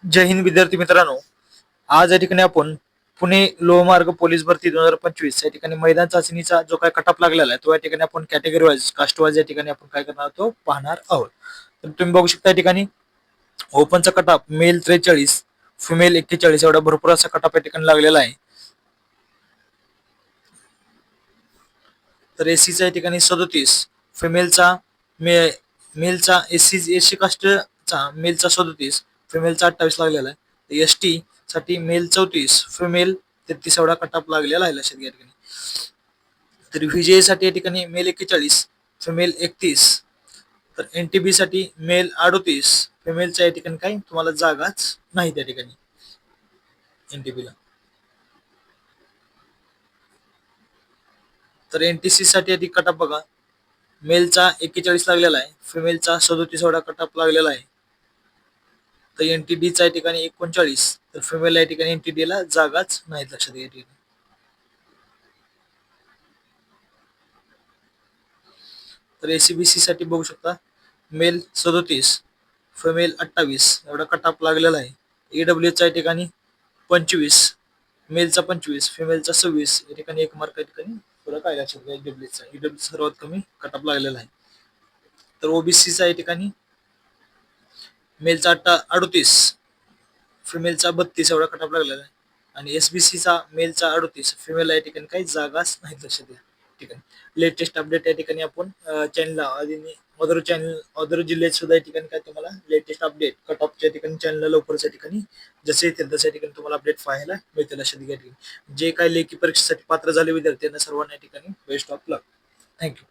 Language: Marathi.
जय हिंद विद्यार्थी मित्रांनो. आज या ठिकाणी आपण पुणे लोहमार्ग पोलीस भरती 2025 या ठिकाणी मैदान चाचणीचा जो काय कटअप लागलेला आहे तो या ठिकाणी आपण कॅटेगरी वाईज कास्ट वाईज या ठिकाणी आपण काय करणार आहोत पाहणार आहोत. तर तुम्ही बघू शकता या ठिकाणी ओपनचा कटअप मेल 43 फिमेल 41 एवढा भरपूर असा कटअप या ठिकाणी लागलेला आहे. तर एसीचा या ठिकाणी 37 फिमेलचा मेलचा एससी कास्टचा मेलचा 37 फिमेलचा 28 लागलेला आहे. एस टी साठी मेल 34 फिमेल 33 एवढा कटअप लागलेला आहे लक्षात घ्या ठिकाणी. तर व्हीजे साठी या ठिकाणी मेल 41 फिमेल 31. तर एनटीबी साठी मेल 38 फिमेलच्या या ठिकाणी काही तुम्हाला जागाच नाही त्या ठिकाणी एनटीबी ला. तर एनटीसी साठी या ठिकाणी कटअप बघा मेलचा 41 लागलेला आहे फिमेलचा 37 एवढा कटअप लागलेला आहे. तर एनटीडीचा या ठिकाणी 39 तर फिमेल या ठिकाणी एनटीडी ला जागाच नाहीत लक्षात घ्या ठिकाणी. तर एसीबीसी साठी बघू शकता मेल 37 फिमेल 28 एवढा कटअप लागलेला आहे. ईडब्ल्यू चा या ठिकाणी 25 मेलचा 25 फिमेलचा 26 या ठिकाणी एक मार्क या ठिकाणी फरक आहे लक्षात घ्या. ईडब्ल्यू सर्वात कमी कटअप लागलेला आहे. तर ओबीसीचा या ठिकाणी मेलचा 38 फिमेलचा 32 एवढा कटअप लागलेला आहे. आणि एसबीसीचा मेलचा 38 फिमेल या ठिकाणी काही जागाच नाही लक्षात घ्या ठिकाणी. लेटेस्ट अपडेट या ठिकाणी आपण चॅनलला अदर जिल्ह्यात सुद्धा या ठिकाणी काय तुम्हाला लेटेस्ट अपडेट कट ऑफच्या ठिकाणी चॅनलला लवकरच या ठिकाणी जसे येतील तशा ठिकाणी तुम्हाला अपडेट पाहायला मिळतील लक्षात घ्या. जे काही लेखी परीक्षेसाठी पात्र झाले विद्यार्थी त्यांना सर्वांना या ठिकाणी बेस्ट ऑफ लक. थँक्यू.